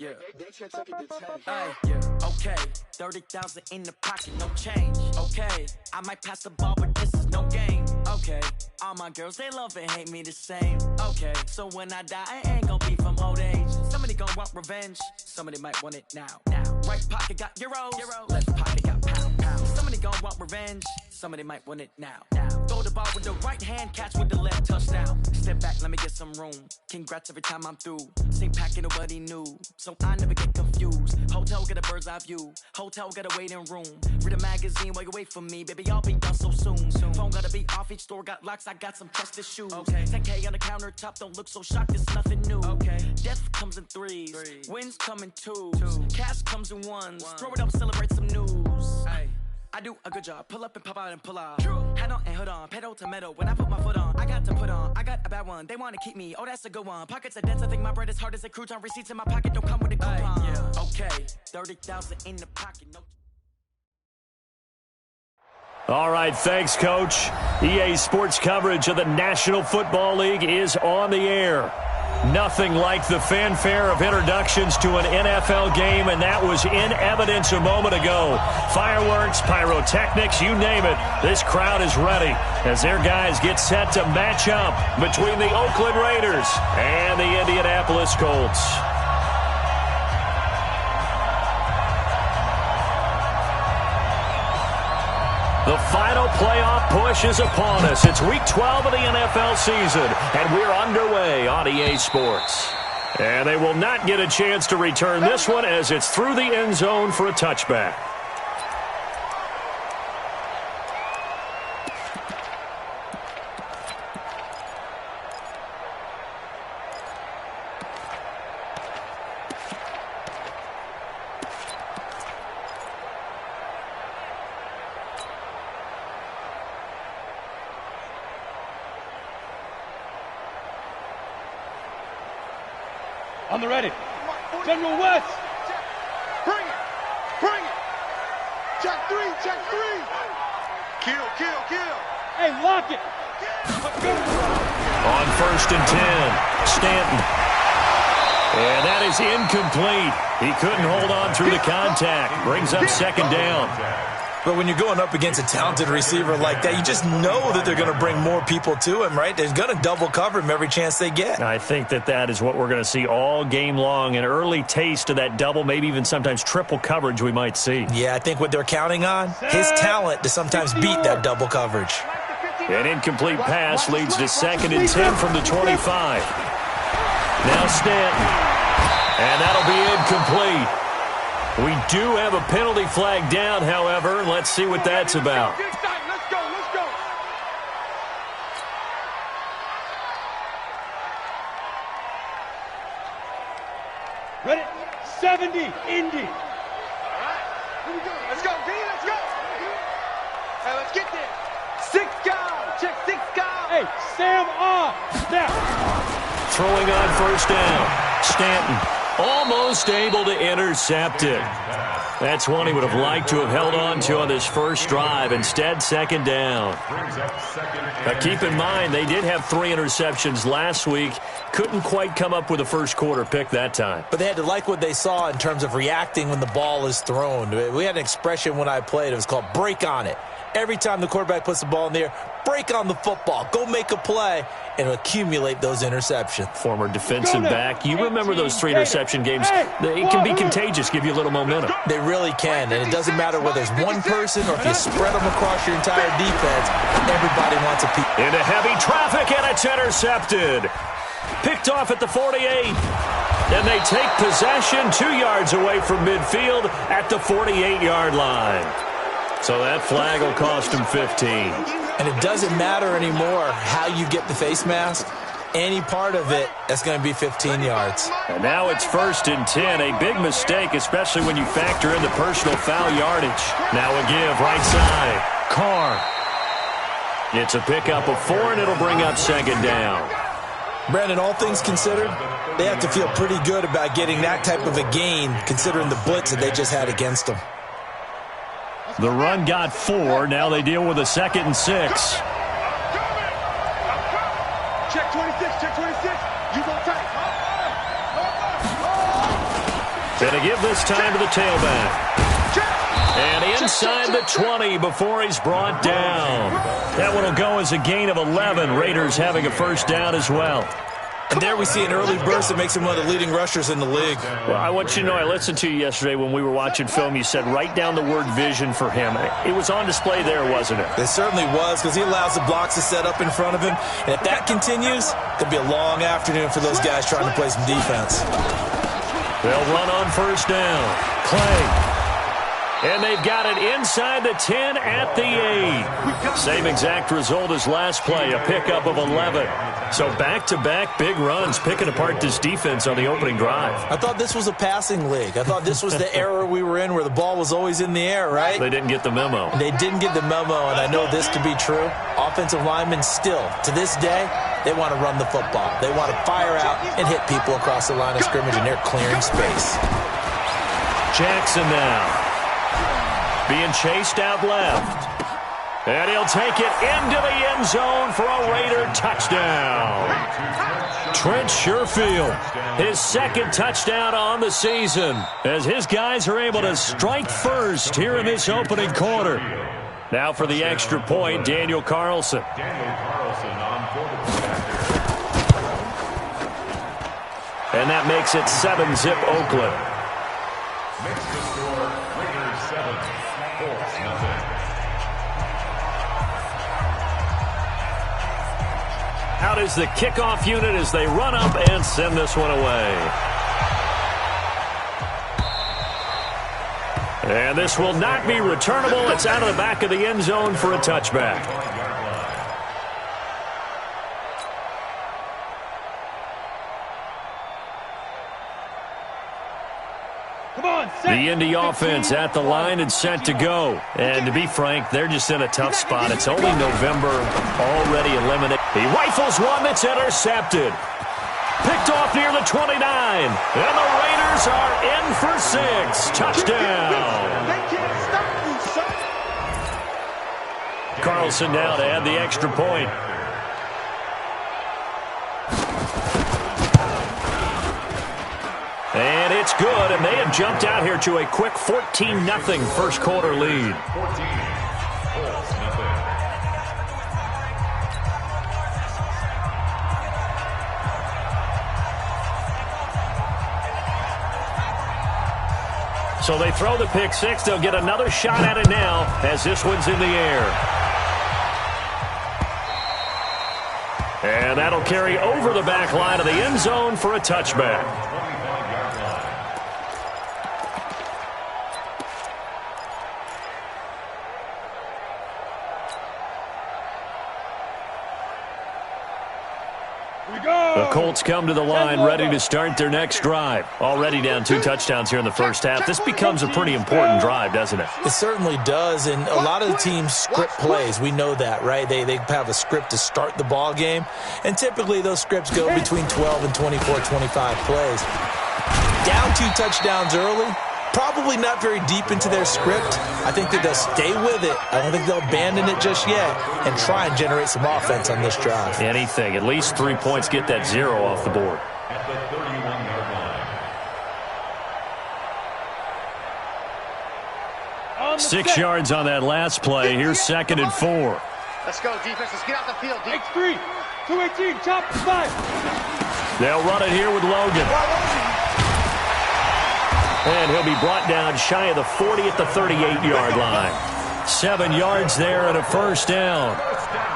Yeah. Okay. 30,000 in the pocket, no change. Okay. I might pass the ball, but this is no game. Okay. All my girls, they love and hate me the same. Okay. So when I die, I ain't gonna be from old age. Somebody gonna want revenge. Somebody might want it now. Right pocket got euros. Left pocket got pound. Somebody gonna want revenge. Somebody might want it now. Throw the ball with the right hand, catch with the left, touchdown. Step back, let me get some room. Congrats every time I'm through. Same packet, nobody knew, so I never get confused. Hotel get a bird's eye view. Hotel get a waiting room. Read a magazine while you wait for me, baby. I'll be done so soon. Phone gotta be off. Each store got locks. I got some trusted shoes. Okay. 10K on the countertop. Don't look so shocked. It's nothing new. Okay. Death comes in threes. Wins come in twos. Cash comes in ones. Throw it up, celebrate some news. Hey. I do a good job. Pull up and pop out and pull off. Hat on and hood on. Pedal to metal. When I put my foot on, I got to put on. I got a bad one. They want to keep me. Oh, that's a good one. Pockets are dense. I think my bread is hard as a crouton. Receipts in my pocket don't come with a coupon. Yeah. Okay. 30,000 in the pocket. No. All right, thanks, Coach. EA Sports coverage of the National Football League is on the air. Nothing like the fanfare of introductions to an NFL game, and that was in evidence a moment ago. Fireworks, pyrotechnics, you name it. This crowd is ready as their guys get set to match up between the Oakland Raiders and the Indianapolis Colts. The final playoff push is upon us. It's Week 12 of the NFL season, and we're underway on EA Sports. And they will not get a chance to return this one as it's through the end zone for a touchback. On the ready. General West. Bring it. Bring it. Check three. Check three. Kill. Hey, lock it. On 1st and 10, Stanton. And that is incomplete. He couldn't hold on through the contact. Brings up 2nd down. But when you're going up against a talented receiver like that, you just know that they're going to bring more people to him, right? They're going to double cover him every chance they get. I think that is what we're going to see all game long, an early taste of that double, maybe even sometimes triple coverage we might see. Yeah, I think what they're counting on, his talent to sometimes beat that double coverage. An incomplete pass leads to 2nd and 10 from the 25. Now Stanton. And that'll be incomplete. We do have a penalty flag down, however. Let's see what that's about. Let's go. Ready? 70, Indy. All right. Here we go. Let's go, D. Let's go. Hey, let's get there. 6 guys. Check 6 guys. Hey, Sam off. Snap. Throwing on 1st down. Stanton almost able to intercept it. That's one he would have liked to have held on to on this first drive. Instead, 2nd down. Now, keep in mind, they did have 3 interceptions last week. Couldn't quite come up with a first quarter pick that time. But they had to like what they saw in terms of reacting when the ball is thrown. We had an expression when I played. It was called break on it. Every time the quarterback puts the ball in the air, break on the football. Go make a play and accumulate those interceptions. Former defensive back. You remember those 3 interception games. It can be contagious, give you a little momentum. They really can, and it doesn't matter whether it's one person or if you spread them across your entire defense. Everybody wants a piece. Into heavy traffic, and it's intercepted. Picked off at the 48. And they take possession 2 yards away from midfield at the 48-yard line. So that flag will cost him 15. And it doesn't matter anymore how you get the face mask. Any part of it, that's going to be 15 yards. And now it's 1st and 10. A big mistake, especially when you factor in the personal foul yardage. Now a give right side. Carr. It's a pickup of 4, and it'll bring up 2nd down. Brandon, all things considered, they have to feel pretty good about getting that type of a gain, considering the blitz that they just had against them. The run got 4. Now they deal with a 2nd and 6. Check 26. You go tight. Going to give this time to the tailback. And inside the 20 before he's brought down. That one will go as a gain of 11. Raiders having a first down as well. And there we see an early burst that makes him one of the leading rushers in the league. Well, I want you to know, I listened to you yesterday when we were watching film. You said write down the word vision for him. It was on display there, wasn't it? It certainly was, because he allows the blocks to set up in front of him. And if that continues, it's going to be a long afternoon for those guys trying to play some defense. They'll run on first down. Clay. And they've got it inside the 10 at the 8. Same exact result as last play, a pickup of 11. So back-to-back big runs, picking apart this defense on the opening drive. I thought this was a passing league. I thought this was the era we were in where the ball was always in the air, right? They didn't get the memo. They didn't get the memo, and I know this to be true. Offensive linemen still, to this day, they want to run the football. They want to fire out and hit people across the line of scrimmage, and they're clearing space. Jackson now. Being chased out left. And he'll take it into the end zone for a Raider touchdown. Trent Sherfield, his second touchdown on the season, as his guys are able to strike first here in this opening quarter. Now for the extra point, Daniel Carlson. And that makes it 7-zip Oakland. Out is the kickoff unit as they run up and send this one away. And this will not be returnable. It's out of the back of the end zone for a touchback. The Indy offense at the line and set to go. And to be frank, they're just in a tough spot. It's only November, already eliminated. He rifles one that's intercepted. Picked off near the 29. And the Raiders are in for 6. Touchdown. Carlson now to add the extra point. And it's good, and they have jumped out here to a quick 14-0 first quarter lead. So they throw the pick six. They'll get another shot at it now as this one's in the air. And that'll carry over the back line of the end zone for a touchback. The Colts come to the line ready to start their next drive. Already down 2 touchdowns here in the first half. This becomes a pretty important drive, doesn't it? It certainly does, and a lot of the teams script plays. We know that, right? They have a script to start the ball game, and typically those scripts go between 12 and 24, 25 plays. Down 2 touchdowns early, probably not very deep into their script. I think that they'll stay with it. I don't think they'll abandon it just yet and try and generate some offense on this drive. Anything. At least 3 points. Get that 0 off the board. At the 31-yard line. 6 yards on that last play. Here's 2nd and 4. Let's go, defense. Let's get out the field. X3, 218, chop, 5. They'll run it here with Logan. And he'll be brought down shy of the 40 at the 38-yard line. 7 yards there and a first down.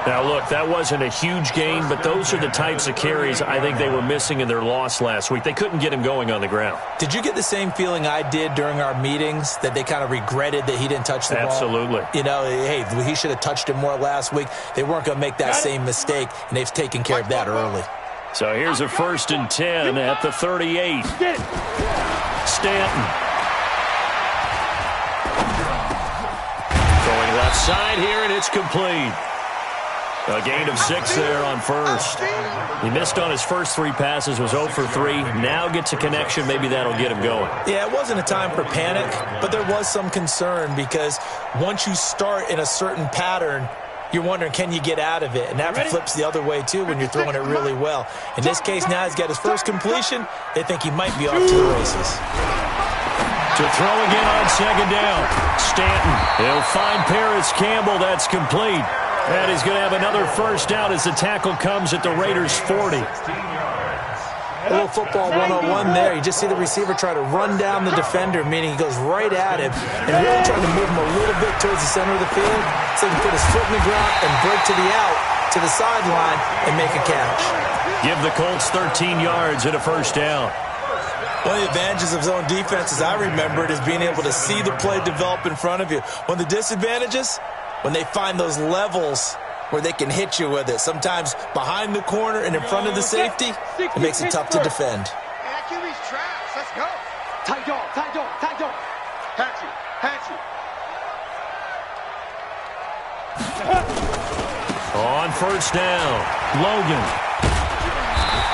Now, look, that wasn't a huge gain, but those are the types of carries I think they were missing in their loss last week. They couldn't get him going on the ground. Did you get the same feeling I did during our meetings, that they kind of regretted that he didn't touch the ball? Absolutely. You know, hey, he should have touched it more last week. They weren't going to make that same mistake, and they've taken care of that early. So here's a 1st and 10 at the 38. Stanton. Going left side here, and it's complete. A gain of 6 there on first. He missed on his first 3 passes, was 0 for 3. Now gets a connection. Maybe that'll get him going. Yeah, it wasn't a time for panic, but there was some concern because once you start in a certain pattern, you're wondering, can you get out of it? And that flips the other way, too, when you're throwing it really well. In this case, now he's got his first completion. They think he might be off to the races. To throw again on second down. Stanton. He'll find Paris Campbell. That's complete. And he's going to have another first down as the tackle comes at the Raiders' 40. A little football 101 there. You just see the receiver try to run down the defender, meaning he goes right at him and really trying to move him a little bit towards the center of the field so he can put his foot in the ground and break to the out, to the sideline, and make a catch. Give the Colts 13 yards and a first down. One of the advantages of zone defense, as I remember it, is being able to see the play develop in front of you. One of the disadvantages, when they find those levels where they can hit you with it. Sometimes behind the corner and in front of the safety, it makes it tough to defend. Hey, that QB's trash. Let's go. Tight dog, tight dog, tight dog. Hatchet, hatchet. On first down, Logan.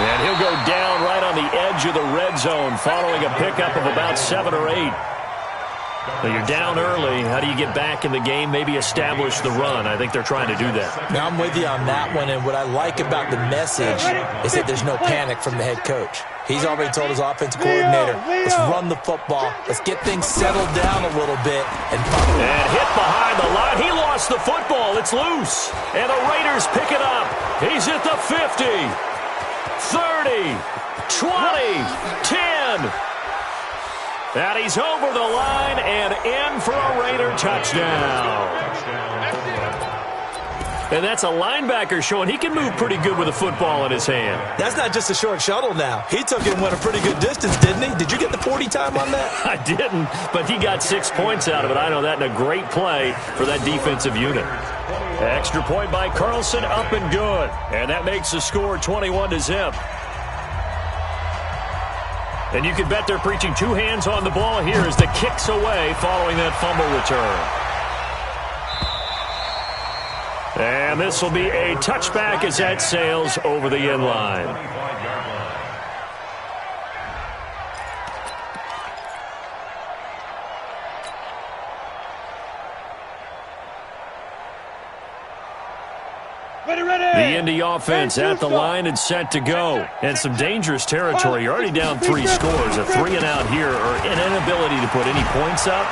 And he'll go down right on the edge of the red zone following a pickup of about 7 or 8. Well, you're down early. How do you get back in the game? Maybe establish the run. I think they're trying to do that. Now, I'm with you on that one, and what I like about the message is that there's no panic from the head coach. He's already told his offensive coordinator, let's run the football. Let's get things settled down a little bit. And hit behind the line. He lost the football. It's loose. And the Raiders pick it up. He's at the 50, 30, 20, 10. And he's over the line and in for a Raider touchdown. And that's a linebacker showing he can move pretty good with a football in his hand. That's not just a short shuttle now. He took it and went a pretty good distance, didn't he? Did you get the 40 time on that? I didn't, but he got 6 points out of it. I know that, and a great play for that defensive unit. Extra point by Carlson, up and good. And that makes the score 21-0. And you can bet they're preaching 2 hands on the ball here as the kick's away following that fumble return. And this will be a touchback as that sails over the end line. The Indy offense at the line and set to go. And some dangerous territory. You're already down 3 scores. A 3 and out here, or an inability to put any points up.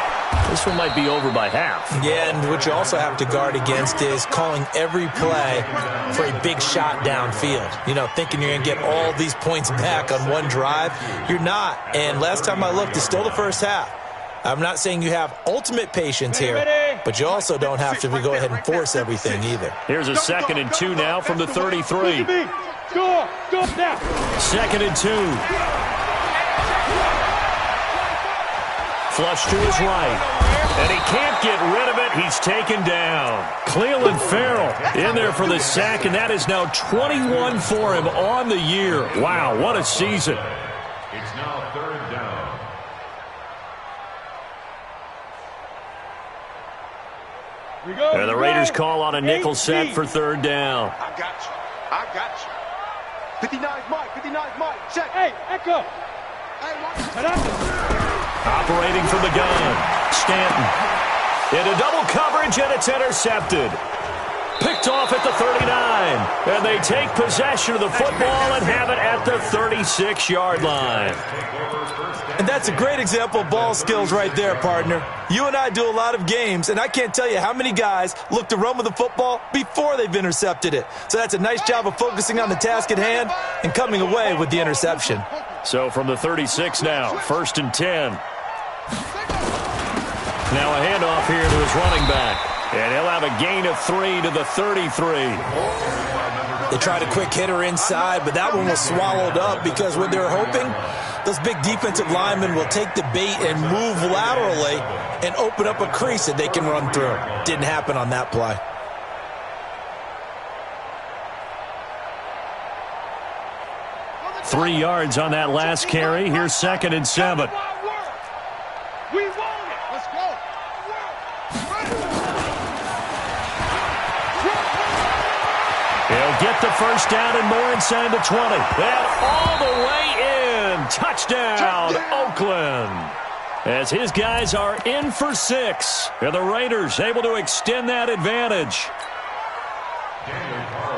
This one might be over by half. Yeah, and what you also have to guard against is calling every play for a big shot downfield. You know, thinking you're going to get all these points back on one drive. You're not. And last time I looked, it's still the first half. I'm not saying you have ultimate patience here, but you also don't have to go ahead and force everything either. Here's a 2nd and 2 now from the 33. Go now. 2nd and 2. Flush to his right. And he can't get rid of it. He's taken down. Cleveland Farrell in there for the sack, and that is now 21 for him on the year. Wow, what a season. It's now 3rd down. And the Raiders call on a nickel set for 3rd down. I got you. I got you. 59's Mike. 59's Mike. Check. Hey, Echo. Hey, Operating from the gun, Stanton. Into double coverage, and it's intercepted. Picked off at the 39. And they take possession of the football and have it at the 36-yard line. And that's a great example of ball skills right there, partner. You and I do a lot of games, and I can't tell you how many guys look to run with the football before they've intercepted it. So that's a nice job of focusing on the task at hand and coming away with the interception. So from the 36 now, 1st and 10. Now a handoff here to his running back. And he'll have a gain of 3 to the 33. They tried a quick hitter inside, but that one was swallowed up because what they're hoping, those big defensive linemen will take the bait and move laterally and open up a crease that they can run through. Didn't happen on that play. Three yards on that last carry. Here's 2nd and 7. We won it. Let's go. He'll get the first down and more inside the 20. And all the way in. Touchdown, Oakland. As his guys are in for 6. And the Raiders able to extend that advantage.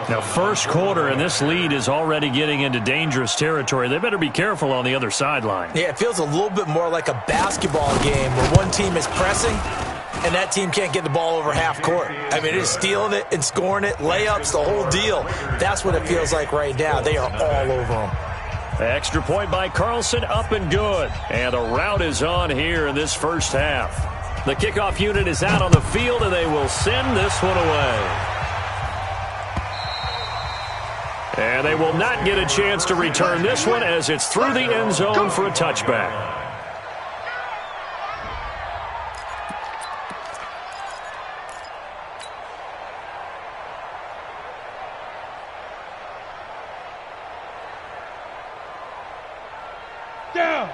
Now, first quarter, and this lead is already getting into dangerous territory. They better be careful on the other sideline. Yeah, it feels a little bit more like a basketball game where one team is pressing and that team can't get the ball over half court. I mean, it is stealing it and scoring it, layups, the whole deal. That's what it feels like right now. They are all over them. Extra point by Carlson, up and good. And a rout is on here in this first half. The kickoff unit is out on the field, and they will send this one away. And they will not get a chance to return this one as it's through the end zone for a touchback.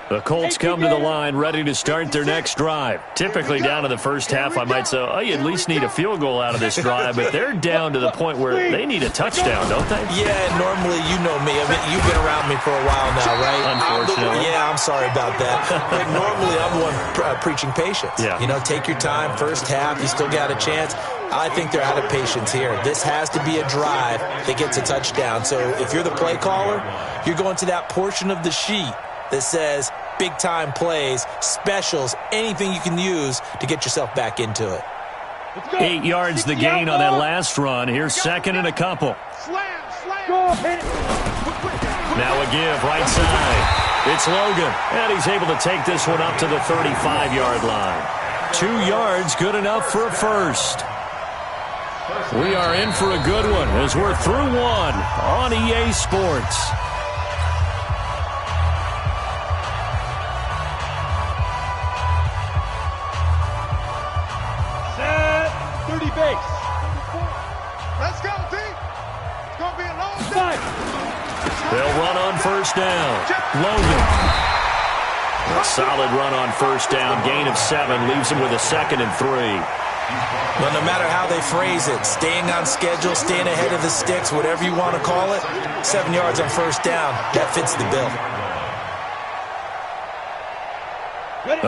The Colts come to the line ready to start their next drive. Typically down to the first half, I might say, oh, you at least need a field goal out of this drive, but they're down to the point where they need a touchdown, don't they? Yeah, normally, you know me. I mean, you've been around me for a while now, right? Unfortunately. I'm sorry about that. But normally, I'm the one preaching patience. Yeah. You know, take your time. First half, you still got a chance. I think they're out of patience here. This has to be a drive that gets a touchdown. So if you're the play caller, you're going to that portion of the sheet that says big-time plays, specials, anything you can use to get yourself back into it. 8 yards the gain on that last run. Here's second and a couple. Now a give, right side. It's Logan, and he's able to take this one up to the 35-yard line. 2 yards, good enough for a first. We are in for a good one as we're through one on EA Sports. Let's go, team. It's going to be a long day. They'll run on first down. Logan. A solid run on first down. Gain of 7 leaves him with a 2nd and 3. Well, no matter how they phrase it, staying on schedule, staying ahead of the sticks, whatever you want to call it, 7 yards on first down, that fits the bill.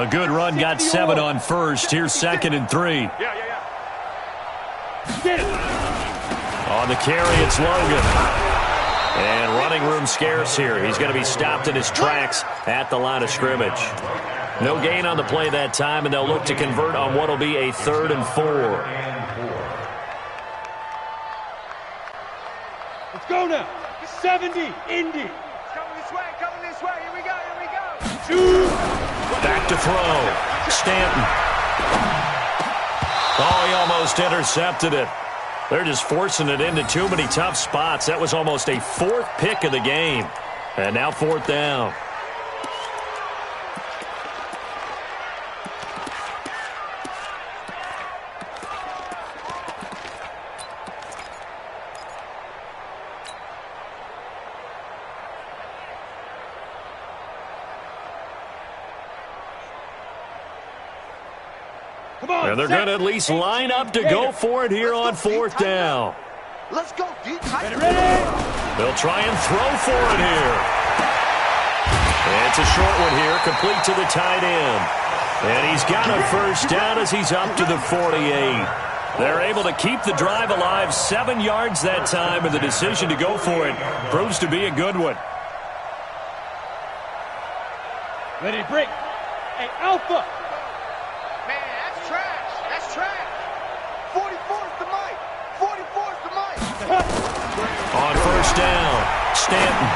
A good run, got 7 on first. Here's 2nd and 3. On the carry, it's Logan. And running room scarce here. He's going to be stopped in his tracks at the line of scrimmage. No gain on the play that time, and they'll look to convert on what will be a 3rd and 4. Let's go now. 70, Indy. Coming this way. Here we go. Back to throw. Stanton. Oh, he almost intercepted it. They're just forcing it into too many tough spots. That was almost a 4th pick of the game. And now 4th down. And they're going to at least line up to go for it here on 4th down. Let's go, deep. They'll try and throw for it here. It's a short one here, complete to the tight end. And he's got a first down as he's up to the 48. They're able to keep the drive alive, 7 yards that time, and the decision to go for it proves to be a good one. Ready to break. Hey, Alpha. Man, that's trash. That's trash. 44's the mic. 44's the mic. On first down, Stanton.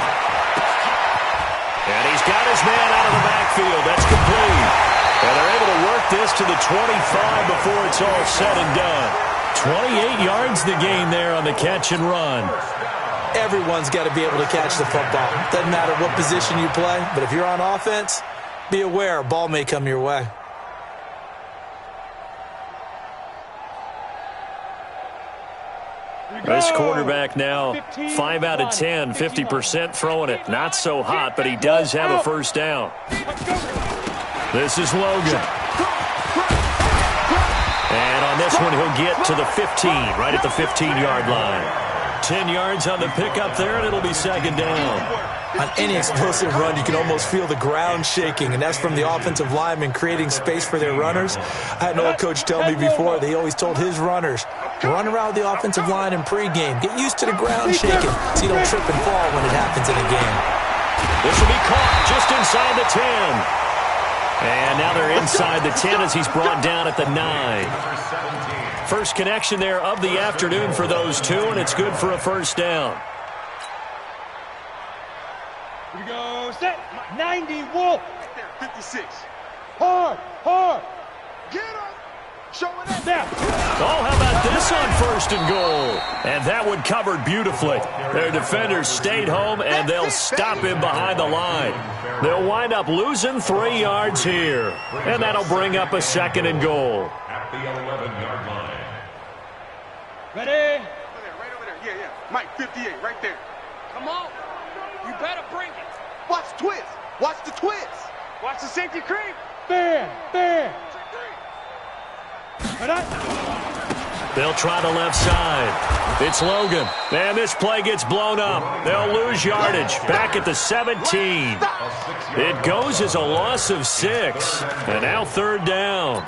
And he's got his man out of the backfield. That's complete. And they're able to work this to the 25 before it's all said and done. 28 yards the gain there on the catch and run. Everyone's got to be able to catch the football. Doesn't matter what position you play, but if you're on offense, be aware a ball may come your way. This quarterback now 5 out of 10, 50% throwing it. Not so hot, but he does have a first down. This is Logan. And on this one, he'll get to the 15, right at the 15-yard line. 10 yards on the pickup there, and it'll be second down. On any explosive run, you can almost feel the ground shaking, and that's from the offensive linemen creating space for their runners. I had an old coach tell me before, they always told his runners, run around the offensive line in pregame. Get used to the ground shaking so you don't trip and fall when it happens in a game. This will be caught just inside the 10. And now they're inside the 10 as he's brought down at the 9. First connection there of the afternoon for those two, and it's good for a first down. Here we go, set, 90, Wolf. Right there, 56. Hard, hard. Get him. Showing that. Now. Oh, how about this on first and goal? And that one covered beautifully. Their defenders stayed home, and they'll stop him behind the line. They'll wind up losing 3 yards here. And that'll bring up a second and goal. At the 11-yard line. Ready? Right over there. Yeah. Mike, 58, right there. Come on. You better bring it. Watch the twist. Watch the twist. Watch the safety creep. Bam, bam. They'll try the left side. It's Logan. And this play gets blown up. They'll lose yardage. Back at the 17. It goes as a loss of 6. And now third down.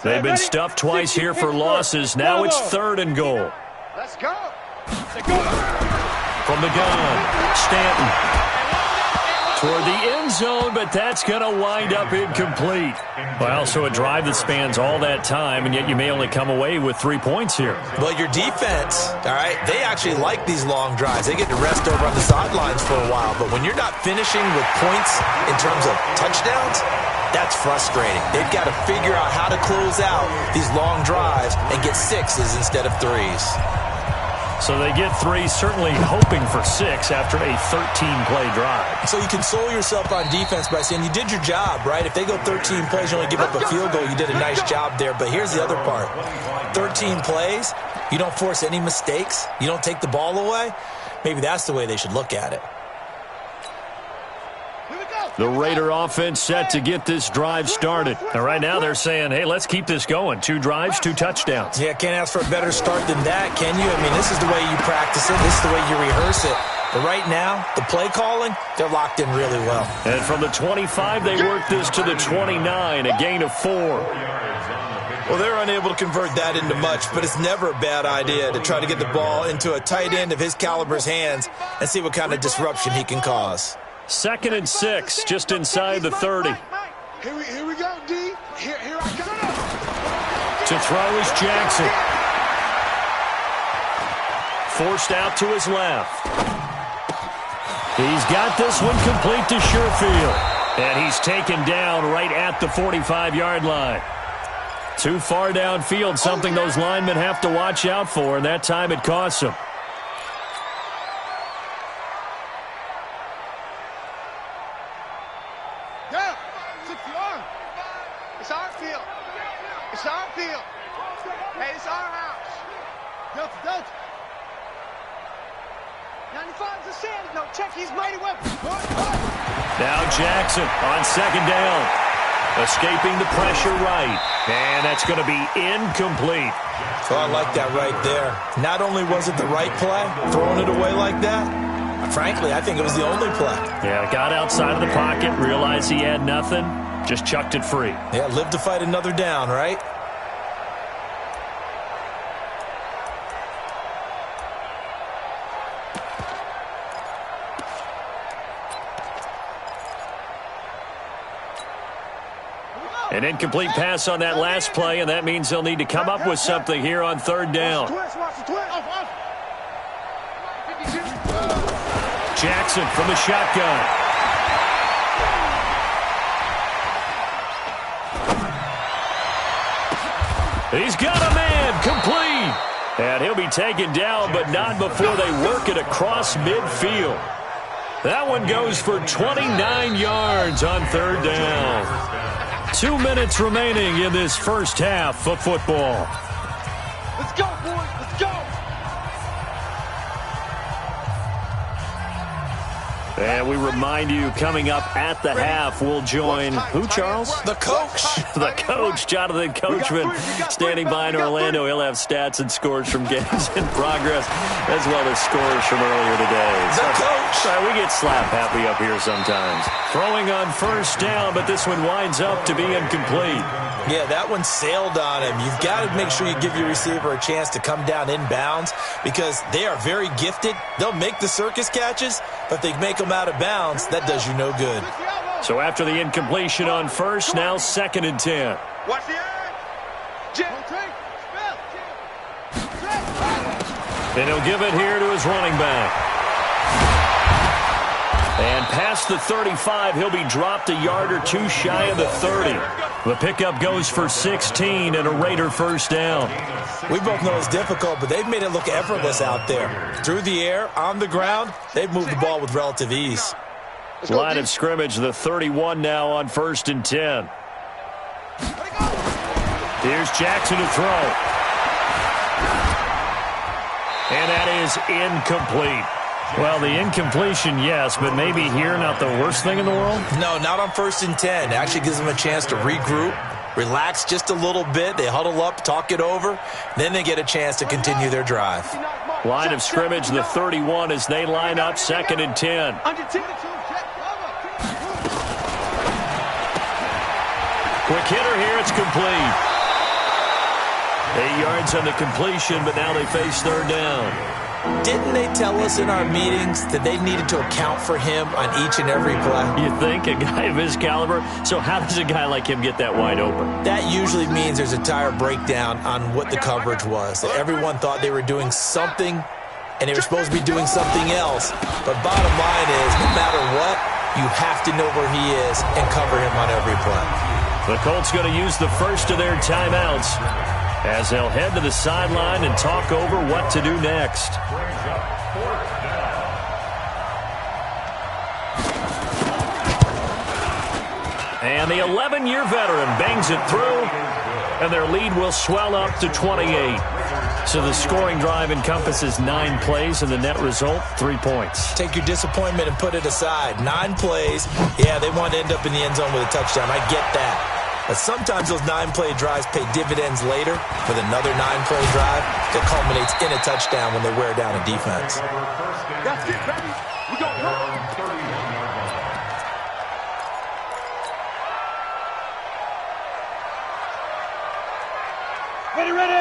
They've been stuffed twice here for losses. Now it's third and goal. Let's go. From the gun, Stanton. Toward the end zone, but that's going to wind up incomplete. Well, so a drive that spans all that time, and yet you may only come away with 3 points here. Well, your defense, all right, they actually like these long drives. They get to rest over on the sidelines for a while. But when you're not finishing with points in terms of touchdowns, that's frustrating. They've got to figure out how to close out these long drives and get 6s instead of 3s. So they get 3, certainly hoping for 6 after a 13-play drive. So you console yourself on defense by saying you did your job, right? If they go 13 plays, you only give up a field goal, you did a nice job there. But here's the other part. 13 plays, you don't force any mistakes, you don't take the ball away. Maybe that's the way they should look at it. The Raider offense set to get this drive started. And right now they're saying, hey, let's keep this going. 2 drives, 2 touchdowns. Yeah, can't ask for a better start than that, can you? I mean, this is the way you practice it. This is the way you rehearse it. But right now, the play calling, they're locked in really well. And from the 25, they work this to the 29, a gain of 4. Well, they're unable to convert that into much, but it's never a bad idea to try to get the ball into a tight end of his caliber's hands and see what kind of disruption he can cause. 2nd and 6, just inside the 30. Here we go, D. Here I come. To throw is Jackson. Forced out to his left. He's got this one complete to Sherfield. And he's taken down right at the 45-yard line. Too far downfield, something those linemen have to watch out for, and that time it costs them. It's our field. It's our field. Hey, it's our house. Delta. 95's a sand. No, check his mighty weapon. Now Jackson on 2nd down. Escaping the pressure right. And that's going to be incomplete. Oh, I like that right there. Not only was it the right play, throwing it away like that, frankly, I think it was the only play. Yeah, got outside of the pocket, realized he had nothing, just chucked it free. Yeah, live to fight another down, right? An incomplete pass on that last play, and that means they'll need to come up with something here on 3rd down. Jackson from the shotgun. He's got a man, complete. And he'll be taken down, but not before they work it across midfield. That one goes for 29 yards on 3rd down. 2 minutes remaining in this first half of football. Let's go, boys. Let's go. And we remind you, coming up at the half, we'll join who, Charles? The coach. The coach, Jonathan Coachman, standing by in Orlando. He'll have stats and scores from games in progress, as well as scores from earlier today. The coach. Sorry, we get slap happy up here sometimes. Throwing on first down, but this one winds up to be incomplete. Yeah, that one sailed on him. You've got to make sure you give your receiver a chance to come down inbounds because they are very gifted. They'll make the circus catches, but if they make them out of bounds, that does you no good. So after the incompletion on first, now 2nd and 10. Watch the And he'll give it here to his running back. And past the 35, he'll be dropped a yard or two shy of the 30. The pickup goes for 16 and a Raider first down. We both know it's difficult, but they've made it look effortless out there. Through the air, on the ground, they've moved the ball with relative ease. Line of scrimmage, the 31 now on 1st and 10. Here's Jackson to throw. And that is incomplete. Well, the incompletion, yes, but maybe here not the worst thing in the world? No, not on 1st and 10. It actually gives them a chance to regroup, relax just a little bit. They huddle up, talk it over. Then they get a chance to continue their drive. Line of scrimmage, the 31 as they line up 2nd and 10. Quick hitter here, it's complete. 8 yards on the completion, but now they face 3rd down. Didn't they tell us in our meetings that they needed to account for him on each and every play? You think? A guy of his caliber? So how does a guy like him get that wide open? That usually means there's a entire breakdown on what the coverage was. That everyone thought they were doing something, and they were supposed to be doing something else. But bottom line is, no matter what, you have to know where he is and cover him on every play. The Colts going to use the first of their timeouts as they'll head to the sideline and talk over what to do next. And the 11-year veteran bangs it through, and their lead will swell up to 28. So the scoring drive encompasses 9 plays, and the net result, 3 points. Take your disappointment and put it aside. 9 plays. Yeah, they want to end up in the end zone with a touchdown. I get that. But sometimes those 9-play drives pay dividends later with another 9-play drive that culminates in a touchdown when they wear down a defense. That's it, baby. We go.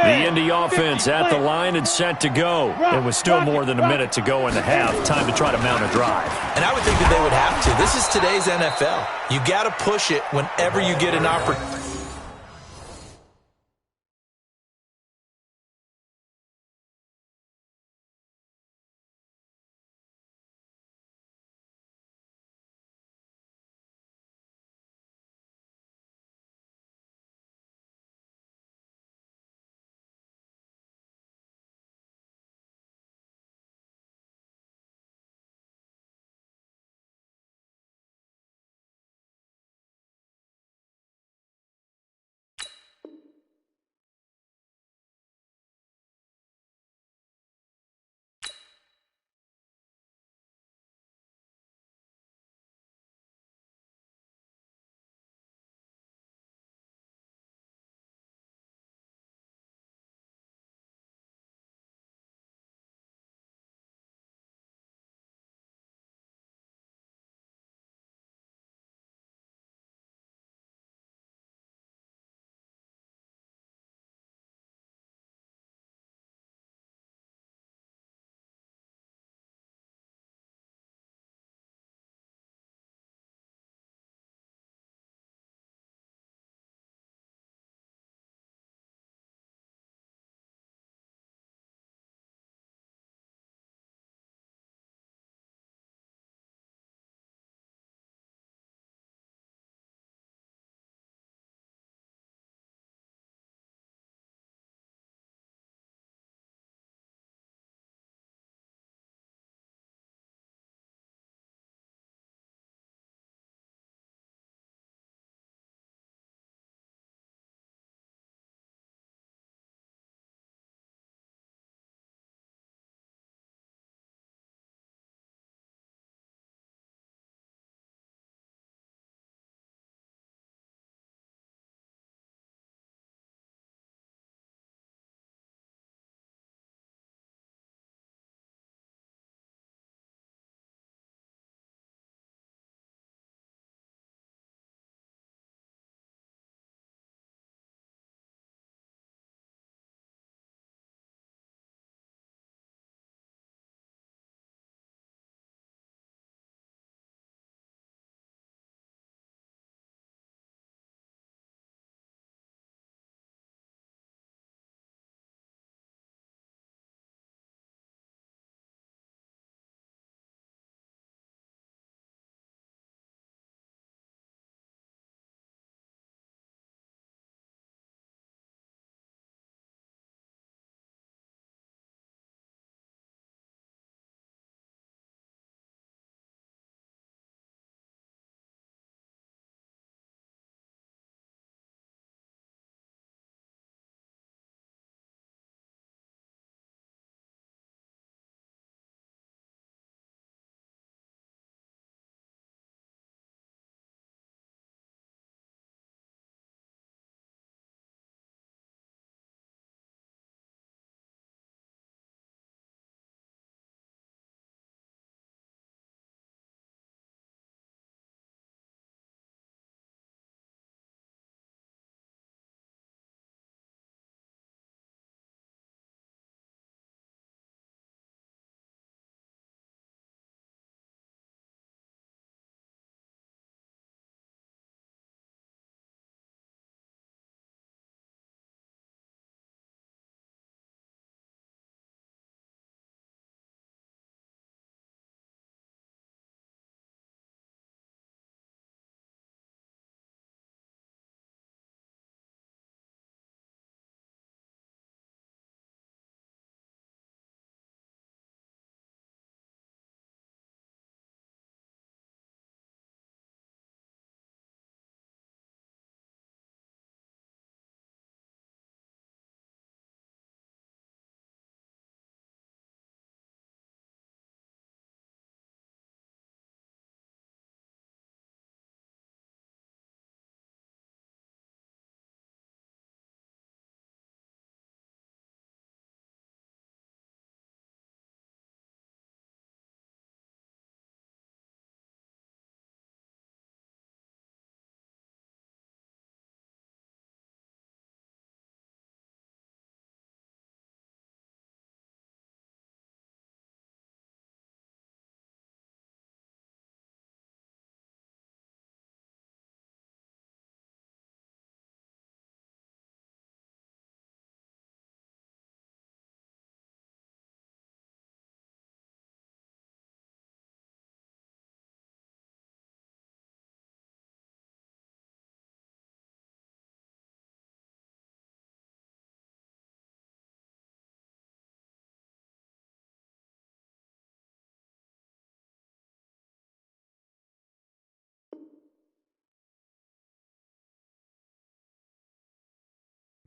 The Indy offense at the line and set to go. It was still more than a minute to go in the half. Time to try to mount a drive. And I would think that they would have to. This is today's NFL. You got to push it whenever you get an opportunity.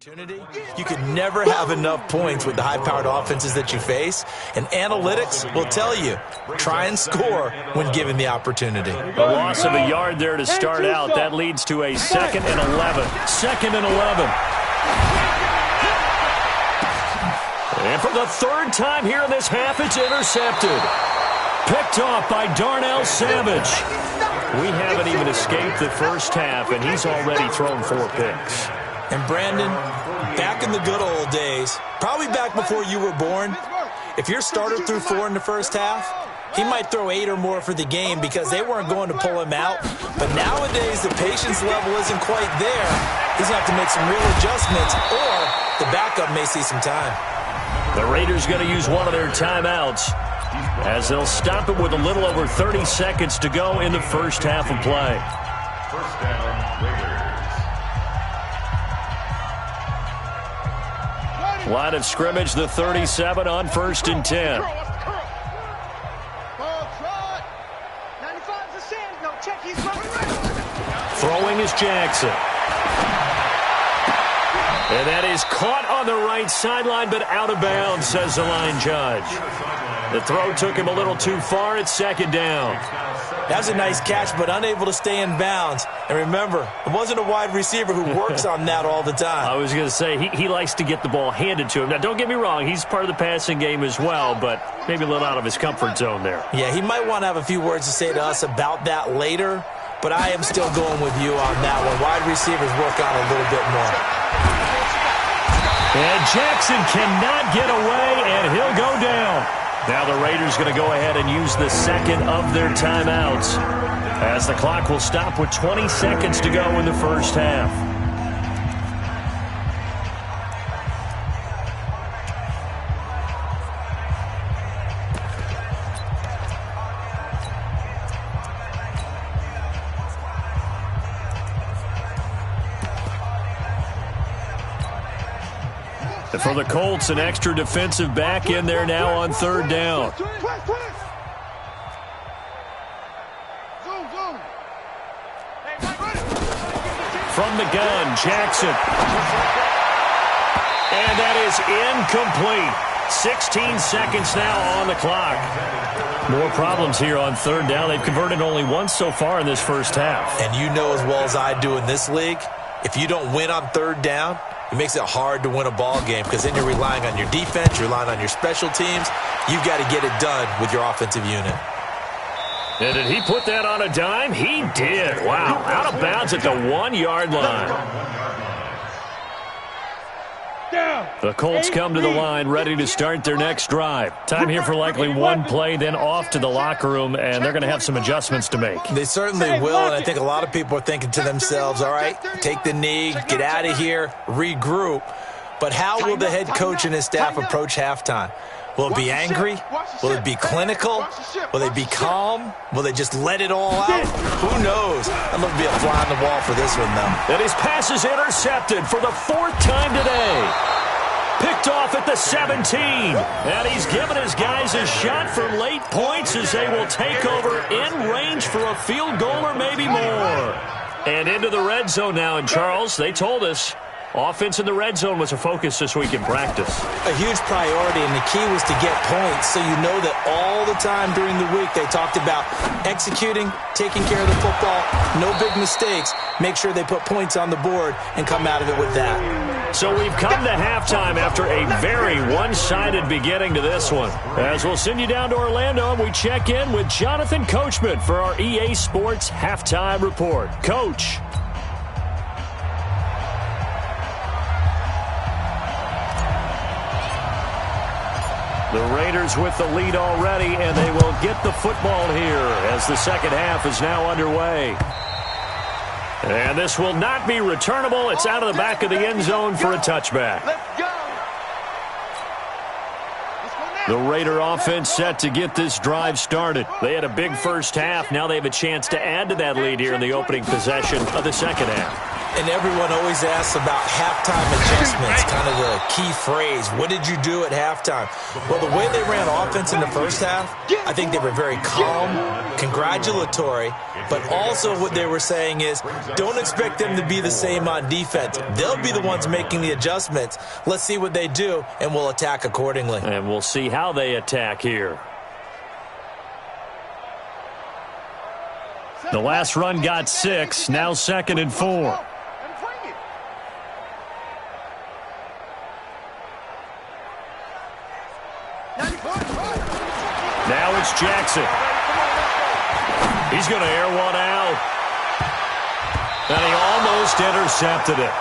You can never have enough points with the high-powered offenses that you face, and analytics will tell you, try and score when given the opportunity. A loss of a yard there to start out. That leads to a 2nd and 11. 2nd and 11. And for the 3rd time here in this half, it's intercepted. Picked off by Darnell Savage. We haven't even escaped the first half, and he's already thrown 4 picks. And Brandon, back in the good old days, probably back before you were born, if your starter threw 4 in the first half, he might throw 8 or more for the game because they weren't going to pull him out. But nowadays, the patience level isn't quite there. He's going to have to make some real adjustments, or the backup may see some time. The Raiders going to use one of their timeouts as they'll stop it with a little over 30 seconds to go in the first half of play. First down, Raiders. Line of scrimmage, the 37 on 1st and 10. Throwing is Jackson. And that is caught on the right sideline, but out of bounds, says the line judge. The throw took him a little too far. It's 2nd down. That was a nice catch, but unable to stay in bounds. And remember, it wasn't a wide receiver who works on that all the time. I was going to say, he likes to get the ball handed to him. Now, don't get me wrong. He's part of the passing game as well, but maybe a little out of his comfort zone there. Yeah, he might want to have a few words to say to us about that later, but I am still going with you on that one. Wide receivers work on a little bit more. And Jackson cannot get away, and he'll go down. Now the Raiders going to go ahead and use the 2nd of their timeouts as the clock will stop with 20 seconds to go in the first half. For the Colts, an extra defensive back in there now on 3rd down. From the gun, Jackson. And that is incomplete. 16 seconds now on the clock. More problems here on 3rd down. They've converted only once so far in this first half. And you know as well as I do in this league, if you don't win on 3rd down, it makes it hard to win a ball game because then you're relying on your defense, you're relying on your special teams. You've got to get it done with your offensive unit. And did he put that on a dime? He did. Wow. Out of bounds at the 1-yard line. The Colts come to the line ready to start their next drive. Time here for likely one play, then off to the locker room, and they're going to have some adjustments to make. They certainly will, and I think a lot of people are thinking to themselves, all right, take the knee, get out of here, regroup. But how will the head coach and his staff approach halftime? Will it be angry? Will it be clinical? Will they be calm? Will they just let it all out? Who knows? I'd love to be a fly on the wall for this one, though. And his pass is intercepted for the 4th time today. Picked off at the 17. And he's given his guys a shot for late points as they will take over in range for a field goal or maybe more. And into the red zone now. And, Charles, they told us offense in the red zone was a focus this week in practice. A huge priority, and the key was to get points. So you know that all the time during the week they talked about executing, taking care of the football, no big mistakes. Make sure they put points on the board and come out of it with that. So we've come to halftime after a very one-sided beginning to this one. As we'll send you down to Orlando, and we check in with Jonathan Coachman for our EA Sports Halftime Report. Coach. The Raiders with the lead already, and they will get the football here as the second half is now underway. And this will not be returnable. It's out of the back of the end zone for a touchback. The Raider offense set to get this drive started. They had a big first half. Now they have a chance to add to that lead here in the opening possession of the second half. And everyone always asks about halftime adjustments, kind of the key phrase. What did you do at halftime? Well, the way they ran offense in the first half, I think they were very calm, congratulatory, but also what they were saying is don't expect them to be the same on defense. They'll be the ones making the adjustments. Let's see what they do, and we'll attack accordingly. And we'll see how they attack here. The last run got 6, now 2nd and 4. Now it's Jackson. He's going to air one out. And he almost intercepted it.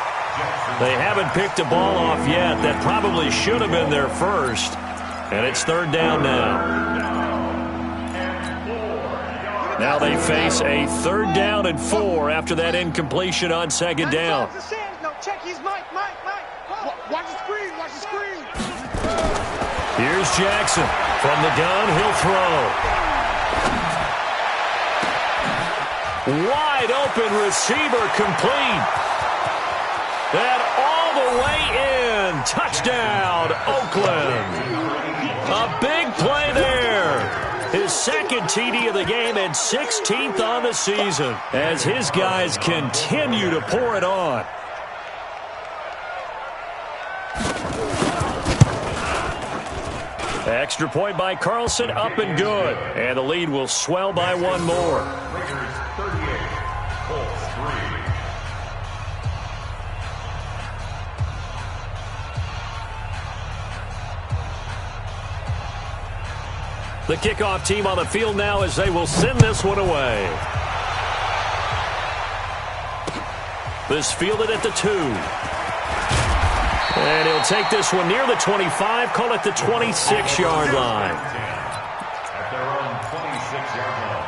They haven't picked a ball off yet. That probably should have been their first. And it's 3rd down now. Now they face a 3rd down and 4 after that incompletion on 2nd down. No, check his Mike. Watch the screen, watch the screen. Here's Jackson. From the gun, he'll throw. Wide open receiver complete. And all the way in. Touchdown, Oakland. A big play there. His 2nd TD of the game and 16th on the season as his guys continue to pour it on. Extra point by Carlson, up and good. And the lead will swell by one more. Raiders 38, Colts 3. The kickoff team on the field now as they will send this one away. This fielded at the 2. And he'll take this one near the 25, call it the 26-yard line. At their own 26-yard line.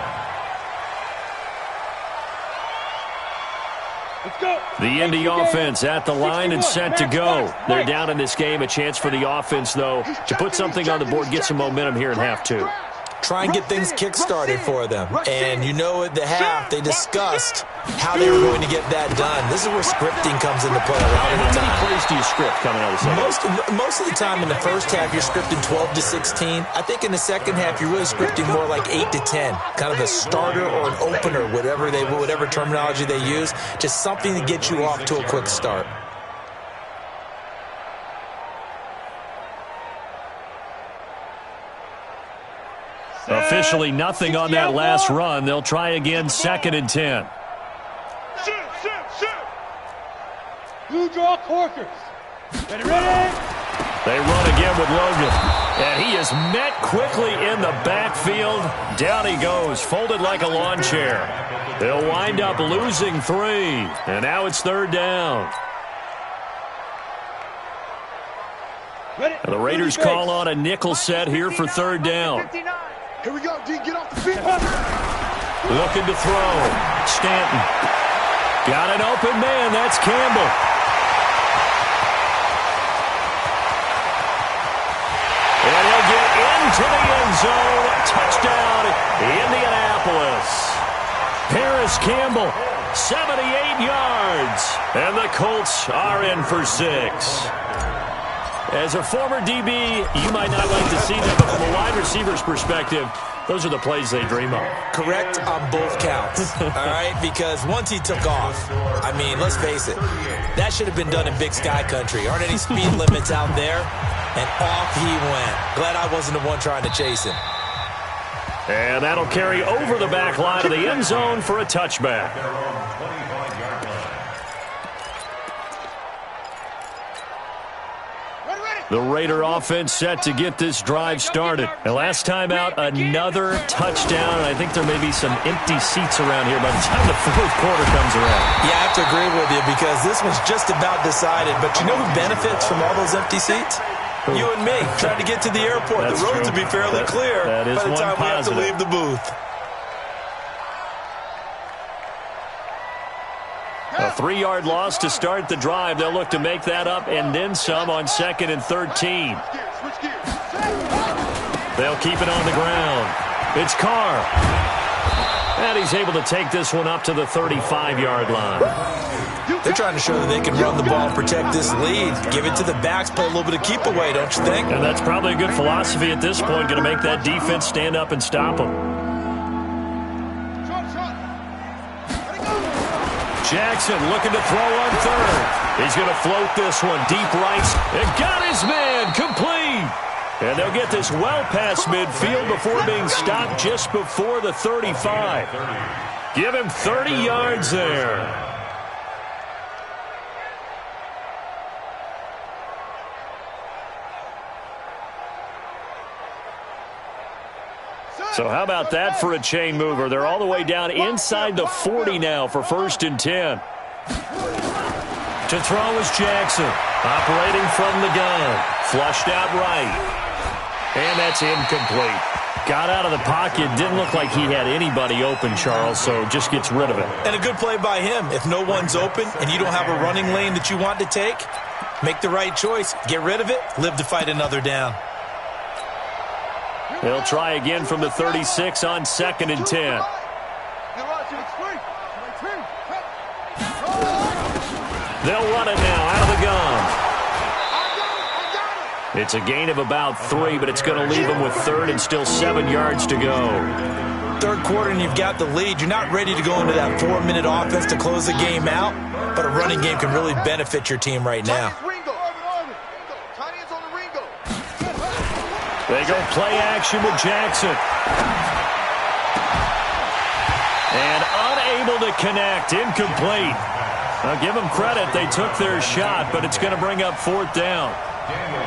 Let's go. The Indy offense at the line and set to go. They're down in this game. A chance for the offense, though, to put something on the board, get some momentum here in half 2. Try and get things kick-started for them. And you know at the half, they discussed how they were going to get that done. This is where scripting comes into play a lot of the time. How many plays do you script coming out of the second? Most of the time in the first half, you're scripting 12 to 16. I think in the second half, you're really scripting more like 8 to 10. Kind of a starter or an opener, whatever terminology they use. Just something to get you off to a quick start. Officially nothing on that last run. They'll try again, 2nd and 10. Shoot. Blue draw corkers. Ready. They run again with Logan. And he is met quickly in the backfield. Down he goes, folded like a lawn chair. They'll wind up losing 3. And now it's 3rd down. And the Raiders call on a nickel set here for 3rd down. Here we go, D, get off the field. Looking to throw. Stanton. Got an open man. That's Campbell. And he'll get into the end zone. Touchdown, Indianapolis. Paris Campbell, 78 yards. And the Colts are in for 6. As a former DB, you might not like to see that, but from a wide receiver's perspective, those are the plays they dream of. Correct on both counts, all right? Because once he took off, I mean, let's face it, that should have been done in Big Sky Country. Aren't any speed limits out there? And off he went. Glad I wasn't the one trying to chase him. And that'll carry over the back line of the end zone for a touchback. The Raider offense set to get this drive started. And last time out, another touchdown. And I think there may be some empty seats around here by the time the 4th quarter comes around. Yeah, I have to agree with you because this one's just about decided. But you know who benefits from all those empty seats? You and me, trying to get to the airport. That's the roads true. will be fairly clear that is by the time we have to positive. leave the booth. A 3-yard loss to start the drive. They'll look to make that up and then some on 2nd and 13. They'll keep it on the ground. It's Carr. And he's able to take this one up to the 35-yard line. They're trying to show that they can run the ball and protect this lead. Give it to the backs, play a little bit of keep away, don't you think? And that's probably a good philosophy at this point, going to make that defense stand up and stop them. Jackson looking to throw on third. He's going to float this one deep right. And got his man complete. And they'll get this well past midfield before being stopped just before the 35. Give him 30 yards there. So how about that for a chain mover? They're all the way down inside the 40 now for 1st and 10. To throw is Jackson. Operating from the gun. Flushed out right. And that's incomplete. Got out of the pocket. Didn't look like he had anybody open, Charles, so just gets rid of it. And a good play by him. If no one's open and you don't have a running lane that you want to take, make the right choice. Get rid of it. Live to fight another down. They'll try again from the 36 on 2nd and 10. They'll run it now out of the gun. It's a gain of about 3, but it's going to leave them with 3rd and still 7 yards to go. Third quarter and you've got the lead. You're not ready to go into that 4-minute offense to close the game out, but a running game can really benefit your team right now. They go play action with Jackson. And unable to connect. Incomplete. Now give them credit. They took their shot, but it's going to bring up 4th down.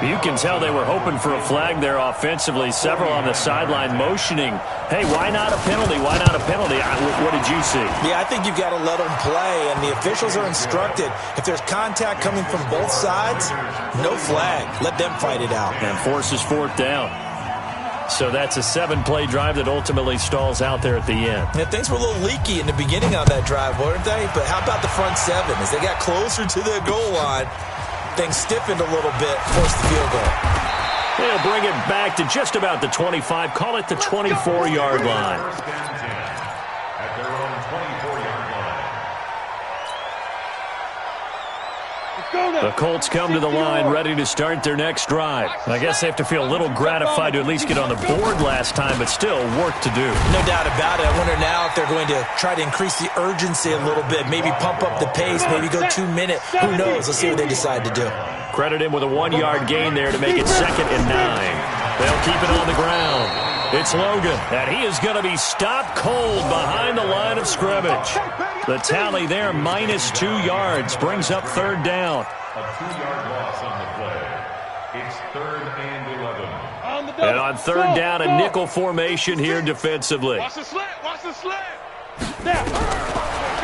You can tell they were hoping for a flag there offensively. Several on the sideline motioning. Hey, why not a penalty? Why not a penalty? What did you see? Yeah, I think you've got to let them play, and the officials are instructed. If there's contact coming from both sides, no flag. Let them fight it out. And forces 4th down. So that's a 7-play drive that ultimately stalls out there at the end. Yeah, things were a little leaky in the beginning on that drive, weren't they? But how about the front 7? As they got closer to the goal line, things stiffened a little bit, forced the field goal. They'll bring it back to just about the 25. Call it the 24-yard line. At their own 24-yard line. The Colts come to the line ready to start their next drive. I guess they have to feel a little gratified to at least get on the board last time, but still work to do. No doubt about it. I wonder now if they're going to try to increase the urgency a little bit, maybe pump up the pace, maybe go 2-minute. Who knows? Let's see what they decide to do. Credit him with a 1-yard gain there to make it 2nd and 9. They'll keep it on the ground. It's Logan, and he is going to be stopped cold behind the line of scrimmage. The tally there, -2 yards, brings up 3rd down. A 2-yard loss on the play. It's 3rd and 11. And on 3rd down, a nickel formation here defensively. Watch the slant. Watch the slant.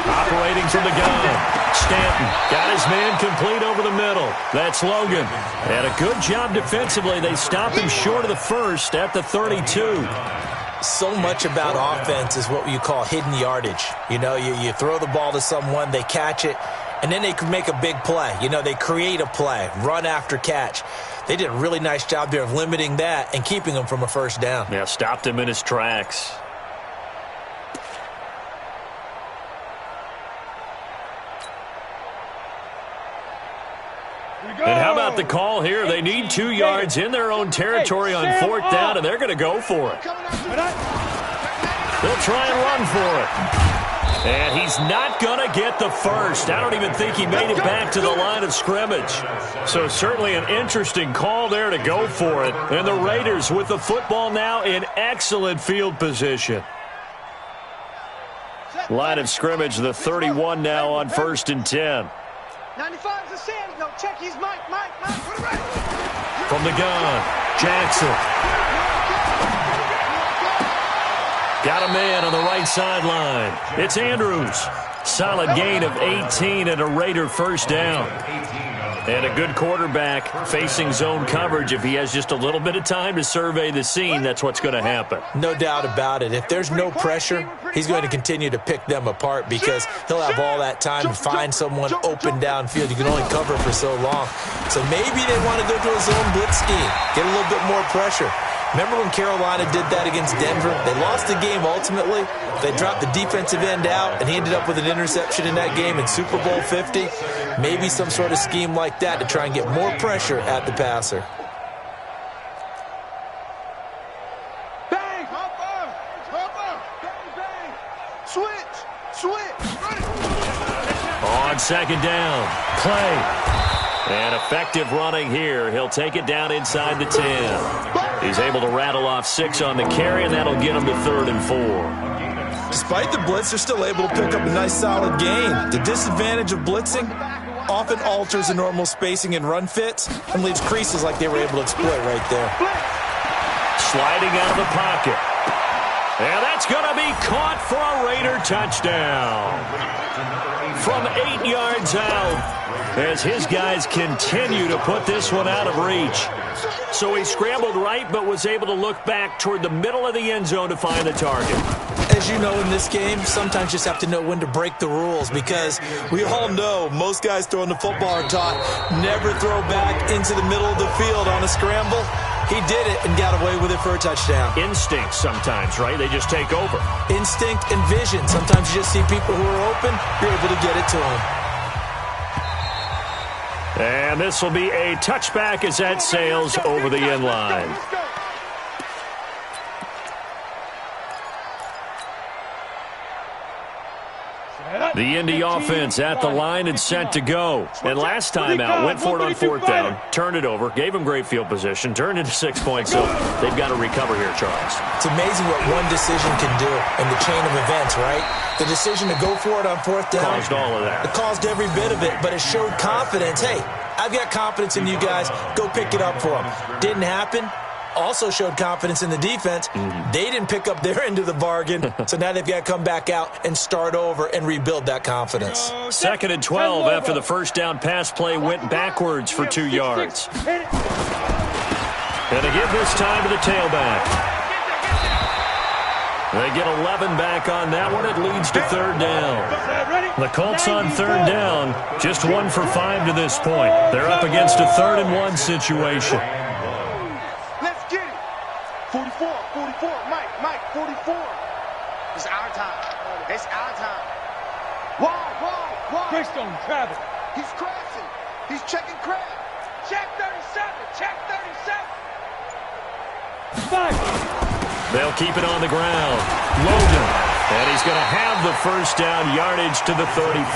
Operating from the gun. Stanton got his man complete over the middle. That's Logan. And a good job defensively. They stop him short of the 1st at the 32. So much about offense is what you call hidden yardage. You know, you throw the ball to someone, they catch it, and then they can make a big play. You know, they create a play, run after catch. They did a really nice job there of limiting that and keeping him from a 1st down. Yeah, stopped him in his tracks. And how about the call here? They need 2 yards in their own territory on 4th down, and they're going to go for it. They'll try and run for it. And he's not going to get the 1st. I don't even think he made it back to the line of scrimmage. So certainly an interesting call there to go for it. And the Raiders with the football now in excellent field position. Line of scrimmage, the 31 now on 1st and 10. 95's the Sandy. No, check. He's Mike. From the gun, Jackson. Got a man on the right sideline. It's Andrews. Solid gain of 18 and a Raider 1st down. And a good quarterback facing zone coverage. If he has just a little bit of time to survey the scene, that's what's going to happen. No doubt about it. If there's no pressure, he's going to continue to pick them apart because he'll have all that time to find someone open downfield. You can only cover for so long. So maybe they want to go to a zone blitz scheme, get a little bit more pressure. Remember when Carolina did that against Denver? They lost the game ultimately. They dropped the defensive end out, and he ended up with an interception in that game in Super Bowl 50. Maybe some sort of scheme like that to try and get more pressure at the passer. Bang! Hopper! Bang, bang! Switch! On second down, play. And effective running here. He'll take it down inside the 10. He's able to rattle off 6 on the carry, and that'll get him to 3rd and 4. Despite the blitz, they're still able to pick up a nice solid gain. The disadvantage of blitzing often alters the normal spacing and run fits and leaves creases like they were able to exploit right there. Sliding out of the pocket. And that's going to be caught for a Raider touchdown. From 8 yards out, as his guys continue to put this one out of reach. So he scrambled right, but was able to look back toward the middle of the end zone to find the target. As you know, in this game, sometimes you just have to know when to break the rules, because we all know most guys throwing the football are taught never throw back into the middle of the field on a scramble. He did it and got away with it for a touchdown. Instinct sometimes, right? They just take over. Instinct and vision. Sometimes you just see people who are open, you're able to get it to them. And this will be a touchback as that sails over the end line. The Indy offense at the line and set to go. And last time out, went for it on 4th down, turned it over, gave him great field position, turned into 6 points, so they've got to recover here, Charles. It's amazing what one decision can do in the chain of events, right? The decision to go for it on 4th down. Caused all of that. It caused every bit of it, but it showed confidence. Hey, I've got confidence in you guys. Go pick it up for them. Didn't happen. Also showed confidence in the defense. They didn't pick up their end of the bargain, so now they've got to come back out and start over and rebuild that confidence. 2nd and 12 after the first down pass play went backwards for 2 yards. And to give this time to the tailback. They get 11 back on that one. It leads to 3rd down. The Colts on 3rd down, just 1 for 5 to this point. They're up against a 3rd and 1 situation. 44. It's our time. It's our time. Why? Greystone, Travis. He's crashing. He's checking crab. Check 37. 5. They'll keep it on the ground. Logan. And he's going to have the first down yardage to the 35.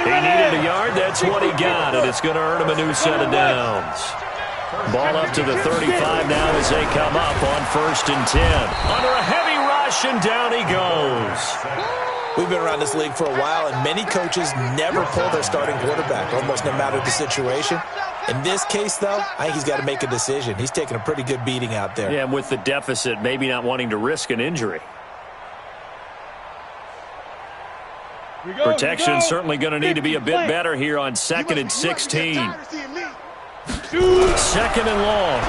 He needed a yard. That's what he got, and it's going to earn him a new set of downs. Ball up to the 35 now as they come up on 1st and 10. Under a heavy rush, and down he goes. We've been around this league for a while, and many coaches never pull their starting quarterback, almost no matter the situation. In this case, though, I think he's got to make a decision. He's taking a pretty good beating out there. Yeah, and with the deficit, maybe not wanting to risk an injury. Protection certainly going to need to be a bit better here on 2nd and 16. 2nd and long.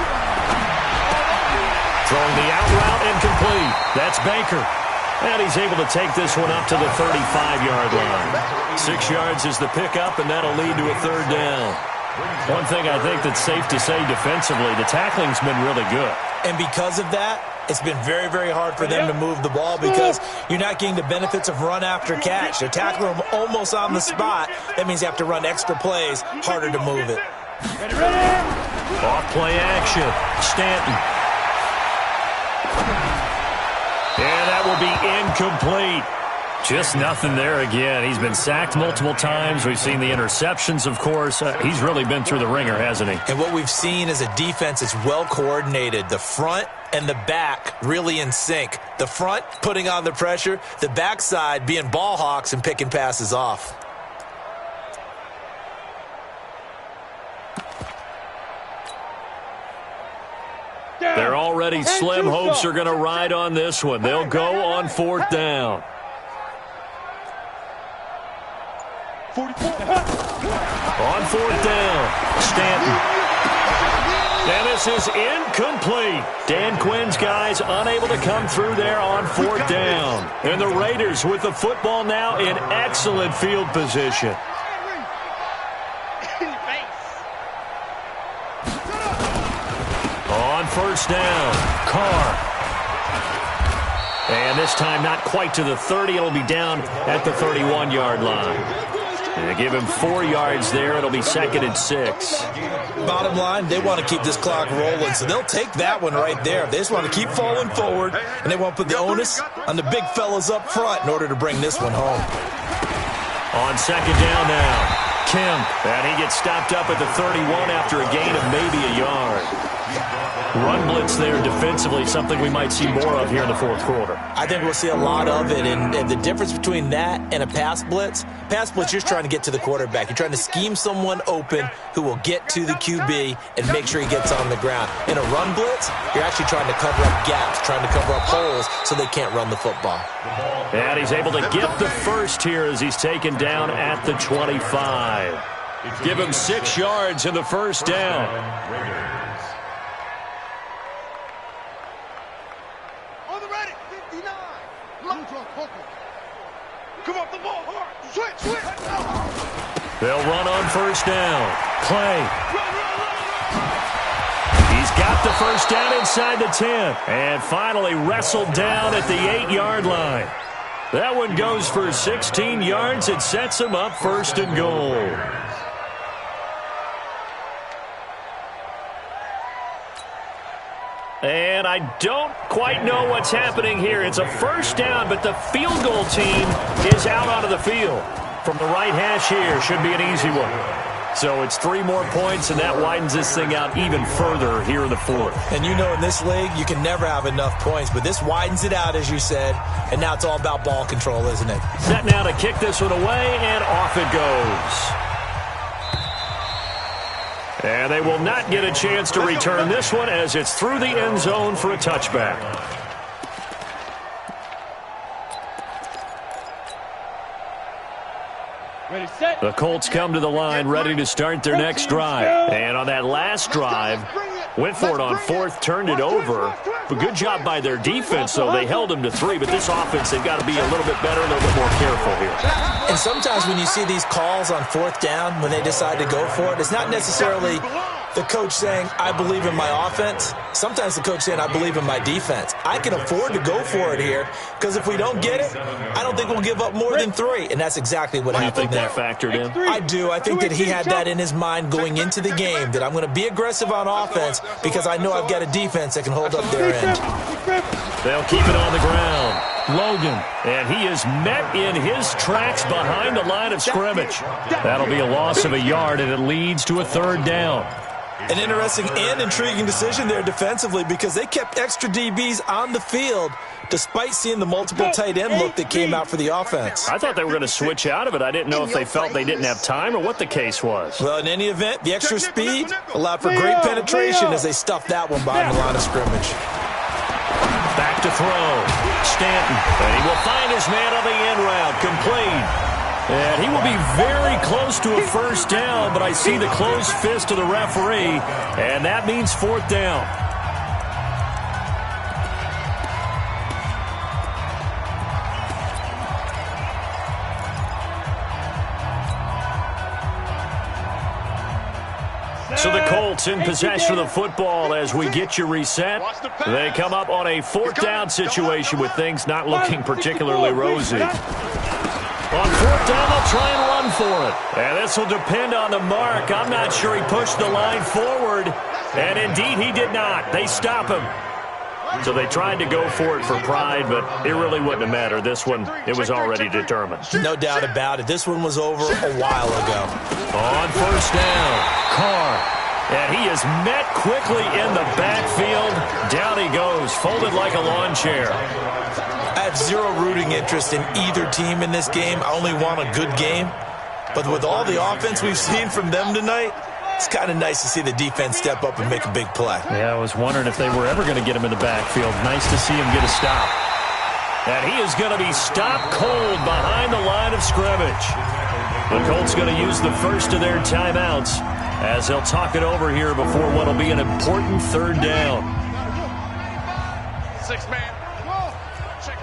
Throwing the out route incomplete. That's Baker. And he's able to take this one up to the 35-yard line. 6 yards is the pickup, and that'll lead to a 3rd down. One thing I think that's safe to say defensively, the tackling's been really good. And because of that, it's been very, very hard for them to move the ball because you're not getting the benefits of run after catch. They're tackling them almost on the spot. That means you have to run extra plays, harder to move it. Off play action. Stanton. And that will be incomplete. Just nothing there again. He's been sacked multiple times. We've seen the interceptions, of course. He's really been through the ringer, hasn't he? And what we've seen is a defense that's well coordinated. The front and the back really in sync. The front putting on the pressure. The backside being ball hawks and picking passes off. They're already slim hopes are going to ride on this one. They'll go on 4th down. On 4th down, Stanton. And this is incomplete. Dan Quinn's guys unable to come through there on 4th down. And the Raiders with the football now in excellent field position. On 1st first down. Carr. And this time not quite to the 30. It'll be down at the 31-yard line. And give him 4 yards there. It'll be 2nd and 6. Bottom line, they want to keep this clock rolling, so they'll take that one right there. They just want to keep falling forward, and they want to put the onus on the big fellas up front in order to bring this one home. On 2nd down now, Kemp. And he gets stopped up at the 31 after a gain of maybe a yard. Run blitz there defensively, something we might see more of here in the 4th quarter. I think we'll see a lot of it, and the difference between that and a pass blitz, you're just trying to get to the quarterback. You're trying to scheme someone open who will get to the QB and make sure he gets on the ground. In a run blitz, you're actually trying to cover up gaps, trying to cover up holes so they can't run the football. And he's able to get the first here as he's taken down at the 25. Give him 6 yards in the first down. Come off the ball hard. Switch. They'll run on first down. Clay. He's got the first down inside the 10. And finally wrestled down at the 8-yard line. That one goes for 16 yards. It sets him up 1st and goal. And I don't quite know what's happening here. It's a first down, but the field goal team is out onto the field. From the right hash here, should be an easy one. So it's 3 more points, and that widens this thing out even further here in the 4th. And you know in this league, you can never have enough points, but this widens it out, as you said, and now it's all about ball control, isn't it? Set now to kick this one away, and off it goes. And they will not get a chance to return this one as it's through the end zone for a touchback. Ready, set. The Colts come to the line ready to start their next drive. And on that last drive, went for it on 4th, turned it over. But good job by their defense, though. They held them to 3. But this offense, they've got to be a little bit better, a little bit more careful here. And sometimes when you see these calls on 4th down, when they decide to go for it, it's not necessarily the coach saying, I believe in my offense. Sometimes the coach saying, I believe in my defense. I can afford to go for it here because if we don't get it, I don't think we'll give up more than 3. And that's exactly what happened there. That factored in? I do. I think that he had that in his mind going into the game, that I'm going to be aggressive on offense because I know I've got a defense that can hold up their end. They'll keep it on the ground. Logan, and he is met in his tracks behind the line of scrimmage. That'll be a loss of a yard, and it leads to a 3rd down. An interesting and intriguing decision there defensively because they kept extra DBs on the field despite seeing the multiple tight end look that came out for the offense. I thought they were going to switch out of it. I didn't know if they felt they didn't have time or what the case was. Well, in any event, the extra speed allowed for great penetration as they stuffed that one behind the line of scrimmage. Back to throw. Stanton. And he will find his man on the end route. Complete. And he will be very close to a first down, but I see the closed fist of the referee, and that means 4th down. So the Colts in possession of the football as we get you reset. They come up on a 4th down situation with things not looking particularly rosy. On 4th down, they'll try and run for it. And this will depend on the mark. I'm not sure he pushed the line forward. And indeed, he did not. They stop him. So they tried to go for it for pride, but it really wouldn't have mattered. This one, it was already determined. No doubt about it. This one was over a while ago. On 1st down, Carr. And he is met quickly in the backfield. Down he goes, folded like a lawn chair. I have zero rooting interest in either team in this game. I only want a good game. But with all the offense we've seen from them tonight, it's kind of nice to see the defense step up and make a big play. Yeah, I was wondering if they were ever going to get him in the backfield. Nice to see him get a stop. And he is going to be stopped cold behind the line of scrimmage. The Colts going to use the first of their timeouts as they'll talk it over here before what will be an important 3rd down. 6-man. Check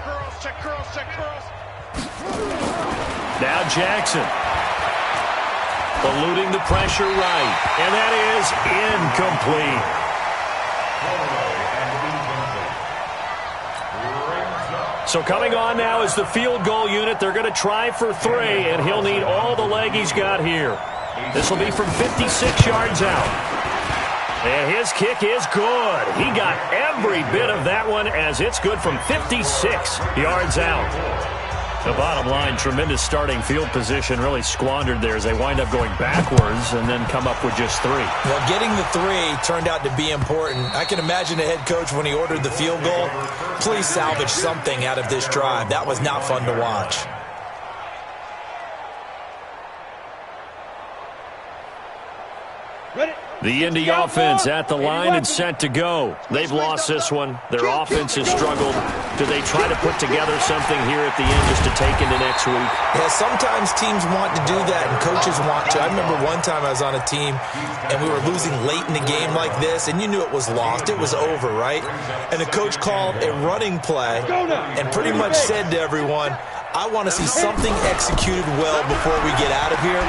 curls. Now Jackson. Eluding the pressure right. And that is incomplete. So coming on now is the field goal unit. They're going to try for 3, and he'll need all the leg he's got here. This will be from 56 yards out. And his kick is good. He got every bit of that one as it's good from 56 yards out. The bottom line, tremendous starting field position, really squandered there as they wind up going backwards and then come up with just 3. Well, getting the 3 turned out to be important. I can imagine the head coach when he ordered the field goal. Please salvage something out of this drive. That was not fun to watch. Ready? The Indy offense at the line and set to go. They've lost this one. Their offense has struggled. Do they try to put together something here at the end just to take into next week? Yeah, sometimes teams want to do that, and coaches want to. I remember one time I was on a team, and we were losing late in the game like this, and you knew it was lost. It was over, right? And the coach called a running play and pretty much said to everyone, I want to see something executed well before we get out of here.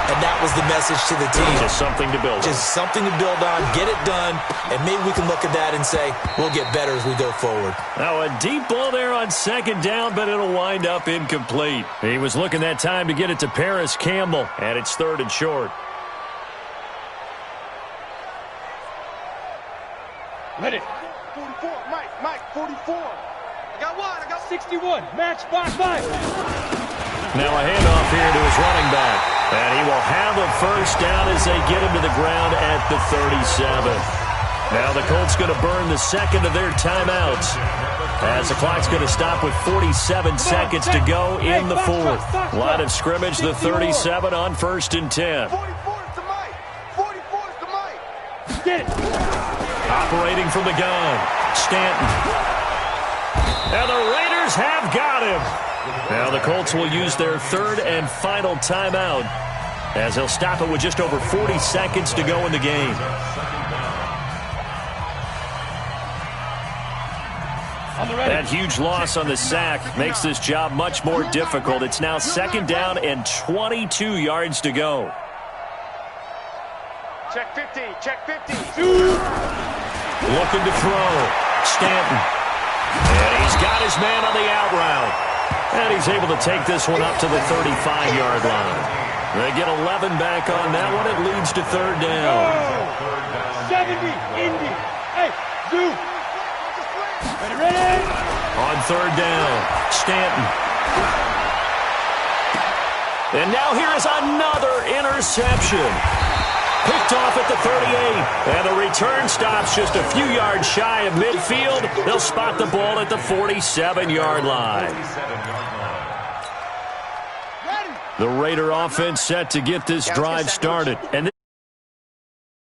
And that was the message to the team. Just something to build on. Just something to build on, get it done, and maybe we can look at that and say, we'll get better as we go forward. Now a deep ball there on second down, but it'll wind up incomplete. He was looking that time to get it to Paris Campbell, and it's 3rd and short. Ready? 44, Mike, 44. I got 61, match by 5. Now a handoff here to his running back. And he will have a first down as they get him to the ground at the 37. Now the Colts going to burn the second of their timeouts as the clock's going to stop with 47 seconds to go in the 4th. Line of scrimmage, the 37 on 1st and 10. 44 to Mike. 44 to Mike. Get it. Operating from the gun, Stanton. And the Raiders have got him. Now the Colts will use their 3rd and final timeout as they'll stop it with just over 40 seconds to go in the game. That huge loss on the sack makes this job much more difficult. It's now 2nd down and 22 yards to go. Check 50, check 50. Looking to throw, Stanton. And he's got his man on the out route. And he's able to take this one up to the 35-yard line. They get 11 back on that one. It leads to 3rd down. 70, Indy. Hey, Zoo. Ready? On 3rd down, Stanton. And now here is another interception. Picked off at the 38. And the return stops just a few yards shy of midfield. They'll spot the ball at the 47-yard line. The Raider offense set to get this drive started. And